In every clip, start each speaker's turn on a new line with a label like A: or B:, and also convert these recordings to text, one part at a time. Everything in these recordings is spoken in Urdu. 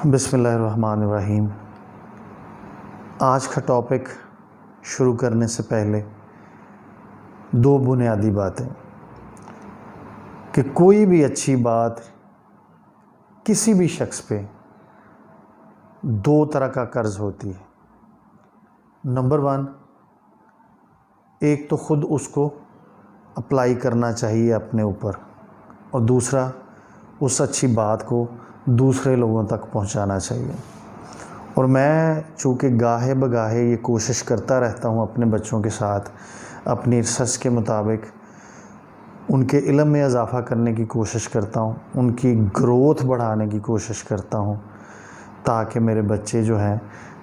A: بسم اللہ الرحمن الرحیم۔ آج کا ٹاپک شروع کرنے سے پہلے دو بنیادی باتیں کہ کوئی بھی اچھی بات کسی بھی شخص پہ دو طرح کا قرض ہوتی ہے۔ نمبر 1، ایک تو خود اس کو اپلائی کرنا چاہیے اپنے اوپر، اور دوسرا اس اچھی بات کو دوسرے لوگوں تک پہنچانا چاہیے۔ اور میں چونکہ گاہے بگاہے یہ کوشش کرتا رہتا ہوں اپنے بچوں کے ساتھ، اپنی ریسرچ کے مطابق ان کے علم میں اضافہ کرنے کی کوشش کرتا ہوں، ان کی گروتھ بڑھانے کی کوشش کرتا ہوں، تاکہ میرے بچے جو ہیں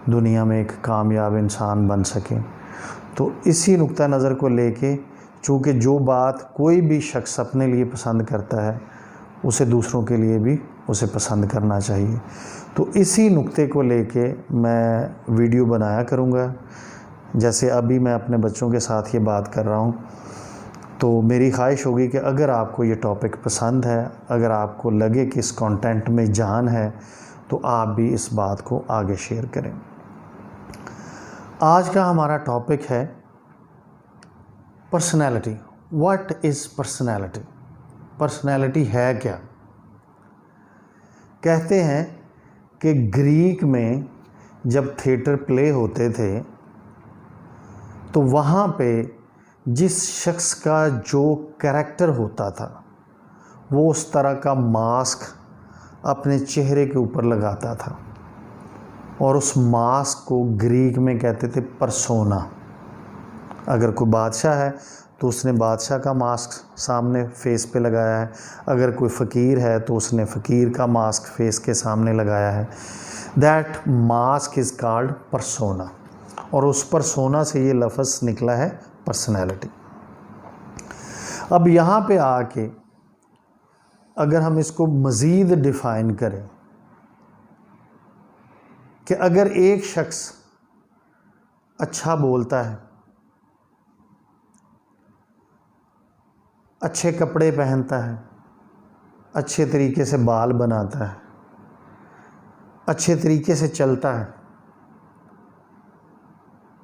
A: دنیا میں ایک کامیاب انسان بن سکیں۔ تو اسی نقطہ نظر کو لے کے، چونکہ جو بات کوئی بھی شخص اپنے لیے پسند کرتا ہے اسے دوسروں کے لیے بھی اسے پسند کرنا چاہیے، تو اسی نقطے کو لے کے میں ویڈیو بنایا کروں گا۔ جیسے ابھی میں اپنے بچوں کے ساتھ یہ بات کر رہا ہوں، تو میری خواہش ہوگی کہ اگر آپ کو یہ ٹاپک پسند ہے، اگر آپ کو لگے کہ اس کانٹینٹ میں جان ہے، تو آپ بھی اس بات کو آگے شیئر کریں۔ آج کا ہمارا ٹاپک ہے personality. What is personality? Personality ہے کیا؟ کہتے ہیں کہ گریک میں جب تھیٹر پلے ہوتے تھے تو وہاں پہ جس شخص کا جو کریکٹر ہوتا تھا وہ اس طرح کا ماسک اپنے چہرے کے اوپر لگاتا تھا، اور اس ماسک کو گریک میں کہتے تھے پرسونا۔ اگر کوئی بادشاہ ہے تو اس نے بادشاہ کا ماسک سامنے فیس پہ لگایا ہے، اگر کوئی فقیر ہے تو اس نے فقیر کا ماسک فیس کے سامنے لگایا ہے۔ That mask is called persona, اور اس پرسونا سے یہ لفظ نکلا ہے پرسنالٹی۔ اب یہاں پہ آ کے اگر ہم اس کو مزید ڈیفائن کریں کہ اگر ایک شخص اچھا بولتا ہے، اچھے کپڑے پہنتا ہے، اچھے طریقے سے بال بناتا ہے، اچھے طریقے سے چلتا ہے،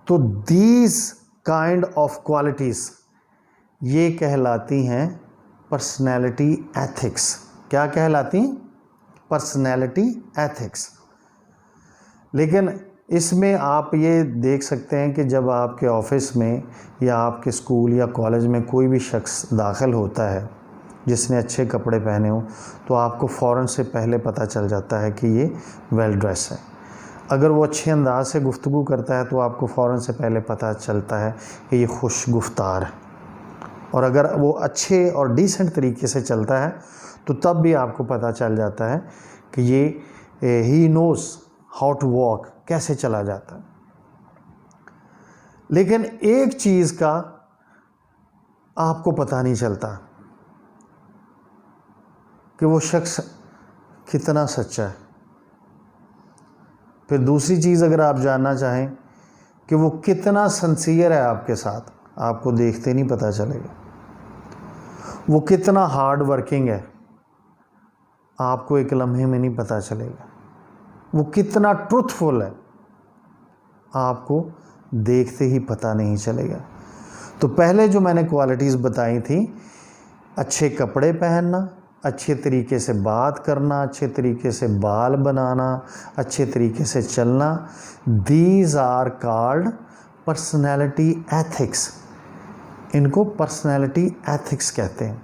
A: تو دیز کائنڈ آف کوالٹیز یہ کہلاتی ہیں پرسنالٹی ایتھکس۔ کیا کہلاتی ہیں؟ Personality ethics. لیکن اس میں آپ یہ دیکھ سکتے ہیں کہ جب آپ کے آفس میں یا آپ کے اسکول یا کالج میں کوئی بھی شخص داخل ہوتا ہے جس نے اچھے کپڑے پہنے ہوں، تو آپ کو فوراً سے پہلے پتہ چل جاتا ہے کہ یہ ویل ڈریس ہے۔ اگر وہ اچھے انداز سے گفتگو کرتا ہے تو آپ کو فوراً سے پہلے پتہ چلتا ہے کہ یہ خوش گفتار ہے، اور اگر وہ اچھے اور ڈیسنٹ طریقے سے چلتا ہے تو تب بھی آپ کو پتہ چل جاتا ہے کہ یہ ہی نوز ہاؤ ٹو واک، کیسے چلا جاتا ہے۔ لیکن ایک چیز کا آپ کو پتہ نہیں چلتا کہ وہ شخص کتنا سچا ہے۔ پھر دوسری چیز اگر آپ جاننا چاہیں کہ وہ کتنا سنسیئر ہے آپ کے ساتھ، آپ کو دیکھتے نہیں پتہ چلے گا۔ وہ کتنا ہارڈ ورکنگ ہے، آپ کو ایک لمحے میں نہیں پتہ چلے گا۔ وہ کتنا ٹروتھ فل ہے، آپ کو دیکھتے ہی پتہ نہیں چلے گا۔ تو پہلے جو میں نے کوالٹیز بتائی تھیں، اچھے کپڑے پہننا، اچھے طریقے سے بات کرنا، اچھے طریقے سے بال بنانا، اچھے طریقے سے چلنا، these are called personality ethics. ان کو پرسنالٹی ایتھکس کہتے ہیں۔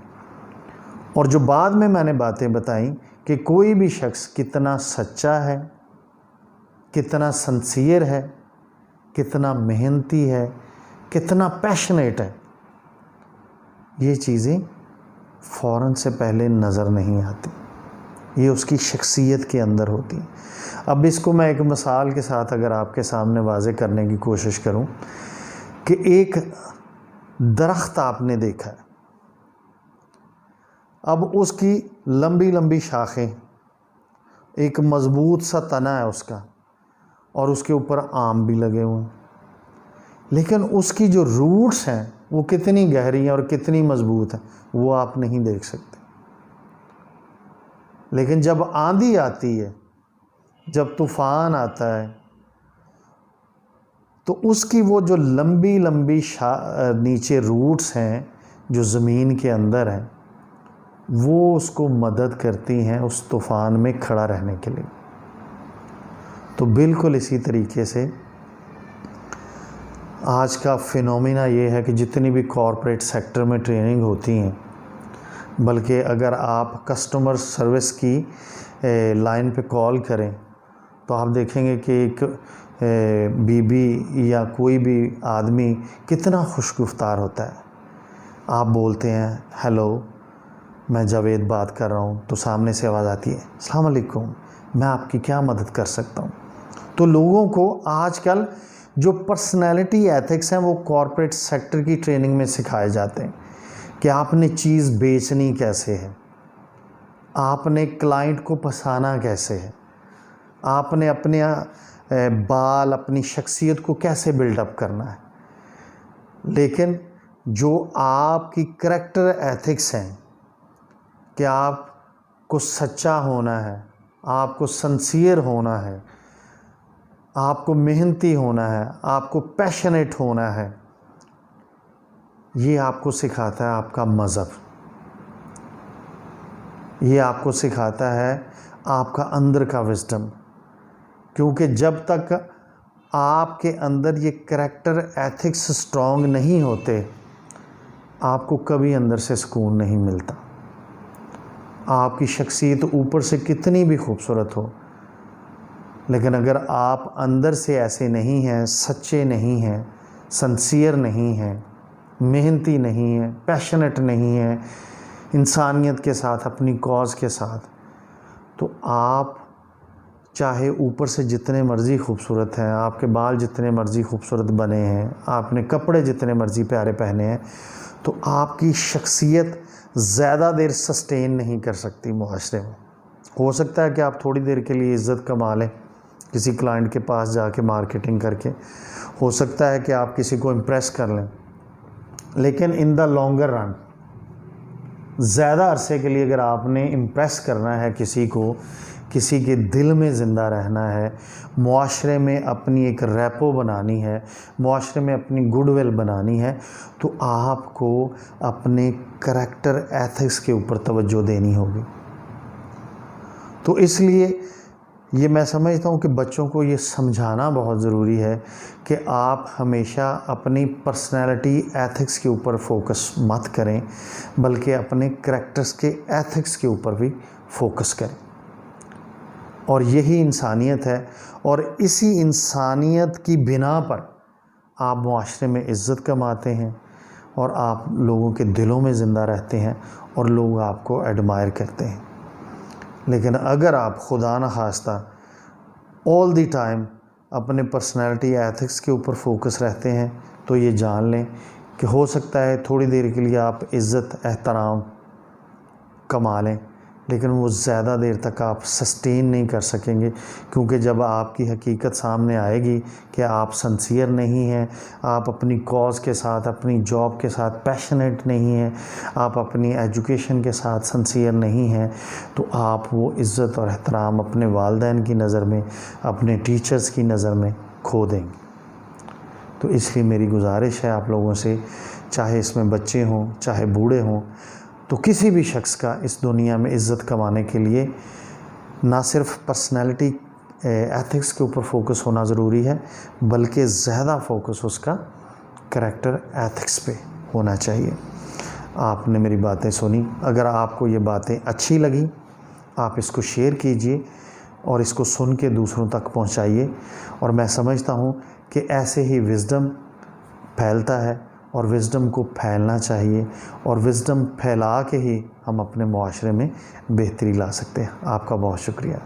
A: اور جو بعد میں نے باتیں بتائیں کہ کوئی بھی شخص کتنا سچا ہے، کتنا سنسیئر ہے، کتنا محنتی ہے، کتنا پیشنیٹ ہے، یہ چیزیں فوراً سے پہلے نظر نہیں آتی، یہ اس کی شخصیت کے اندر ہوتی ہیں۔ اب اس کو میں ایک مثال کے ساتھ اگر آپ کے سامنے واضح کرنے کی کوشش کروں کہ ایک درخت آپ نے دیکھا ہے، اب اس کی لمبی لمبی شاخیں، ایک مضبوط سا تنا ہے اس کا، اور اس کے اوپر آم بھی لگے ہوئے ہیں، لیکن اس کی جو روٹس ہیں وہ کتنی گہری ہیں اور کتنی مضبوط ہیں وہ آپ نہیں دیکھ سکتے۔ لیکن جب آندھی آتی ہے جب طوفان آتا ہے تو اس کی وہ جو لمبی لمبی نیچے روٹس ہیں جو زمین کے اندر ہیں وہ اس کو مدد کرتی ہیں اس طوفان میں کھڑا رہنے کے لیے۔ تو بالکل اسی طریقے سے آج کا فینومینا یہ ہے کہ جتنی بھی کارپوریٹ سیکٹر میں ٹریننگ ہوتی ہیں، بلکہ اگر آپ کسٹمر سروس کی لائن پہ کال کریں تو آپ دیکھیں گے کہ ایک بی بی یا کوئی بھی آدمی کتنا خوش گفتار ہوتا ہے۔ آپ بولتے ہیں ہیلو میں جاوید بات کر رہا ہوں، تو سامنے سے آواز آتی ہے السلام علیکم، میں آپ کی کیا مدد کر سکتا ہوں۔ تو لوگوں کو آج کل جو پرسنالٹی ایتھکس ہیں وہ کارپوریٹ سیکٹر کی ٹریننگ میں سکھائے جاتے ہیں کہ آپ نے چیز بیچنی کیسے ہے، آپ نے کلائنٹ کو پھنسانا کیسے ہے، آپ نے اپنے بال اپنی شخصیت کو کیسے بلڈ اپ کرنا ہے۔ لیکن جو آپ کی کریکٹر ایتھکس ہیں کہ آپ کو سچا ہونا ہے، آپ کو سنسیئر ہونا ہے، آپ کو محنتی ہونا ہے، آپ کو پیشنیٹ ہونا ہے، یہ آپ کو سکھاتا ہے آپ کا مذہب، یہ آپ کو سکھاتا ہے آپ کا اندر کا وزڈم۔ کیونکہ جب تک آپ کے اندر یہ کریکٹر ایتھکس سٹرونگ نہیں ہوتے آپ کو کبھی اندر سے سکون نہیں ملتا۔ آپ کی شخصیت اوپر سے کتنی بھی خوبصورت ہو، لیکن اگر آپ اندر سے ایسے نہیں ہیں، سچے نہیں ہیں، سنسیئر نہیں ہیں، محنتی نہیں ہیں، پیشنیٹ نہیں ہیں انسانیت کے ساتھ، اپنی کاز کے ساتھ، تو آپ چاہے اوپر سے جتنے مرضی خوبصورت ہیں، آپ کے بال جتنے مرضی خوبصورت بنے ہیں، آپ نے کپڑے جتنے مرضی پیارے پہنے ہیں، تو آپ کی شخصیت زیادہ دیر سسٹین نہیں کر سکتی معاشرے میں۔ ہو سکتا ہے کہ آپ تھوڑی دیر کے لیے عزت کما لیں کسی کلائنٹ کے پاس جا کے مارکیٹنگ کر کے، ہو سکتا ہے کہ آپ کسی کو امپریس کر لیں، لیکن ان دا لانگر رن زیادہ عرصے کے لیے اگر آپ نے امپریس کرنا ہے کسی کو، کسی کے دل میں زندہ رہنا ہے، معاشرے میں اپنی ایک ریپو بنانی ہے، معاشرے میں اپنی گڈ ول بنانی ہے، تو آپ کو اپنے کریکٹر ایتھکس کے اوپر توجہ دینی ہوگی۔ تو اس لیے یہ میں سمجھتا ہوں کہ بچوں کو یہ سمجھانا بہت ضروری ہے کہ آپ ہمیشہ اپنی پرسنالٹی ایتھکس کے اوپر فوکس مت کریں، بلکہ اپنے کریکٹرز کے ایتھکس کے اوپر بھی فوکس کریں۔ اور یہی انسانیت ہے، اور اسی انسانیت کی بنا پر آپ معاشرے میں عزت کماتے ہیں اور آپ لوگوں کے دلوں میں زندہ رہتے ہیں اور لوگ آپ کو ایڈمائر کرتے ہیں۔ لیکن اگر آپ خدا نخواستہ آل دی ٹائم اپنے پرسنالٹی ایتھکس کے اوپر فوکس رہتے ہیں تو یہ جان لیں کہ ہو سکتا ہے تھوڑی دیر کے لیے آپ عزت احترام کما لیں، لیکن وہ زیادہ دیر تک آپ سسٹین نہیں کر سکیں گے، کیونکہ جب آپ کی حقیقت سامنے آئے گی کہ آپ سنسیئر نہیں ہیں، آپ اپنی کاز کے ساتھ، اپنی جاب کے ساتھ پیشنیٹ نہیں ہیں، آپ اپنی ایجوکیشن کے ساتھ سنسیئر نہیں ہیں، تو آپ وہ عزت اور احترام اپنے والدین کی نظر میں، اپنے ٹیچرز کی نظر میں کھو دیں گے۔ تو اس لیے میری گزارش ہے آپ لوگوں سے، چاہے اس میں بچے ہوں چاہے بوڑھے ہوں، تو کسی بھی شخص کا اس دنیا میں عزت کمانے کے لیے نہ صرف پرسنالٹی ایتھکس کے اوپر فوکس ہونا ضروری ہے، بلکہ زیادہ فوکس اس کا کریکٹر ایتھکس پہ ہونا چاہیے۔ آپ نے میری باتیں سنی، اگر آپ کو یہ باتیں اچھی لگیں آپ اس کو شیئر کیجئے اور اس کو سن کے دوسروں تک پہنچائیے، اور میں سمجھتا ہوں کہ ایسے ہی وزڈم پھیلتا ہے، اور وزڈم کو پھیلنا چاہیے، اور وزڈم پھیلا کے ہی ہم اپنے معاشرے میں بہتری لا سکتے ہیں۔ آپ کا بہت شکریہ۔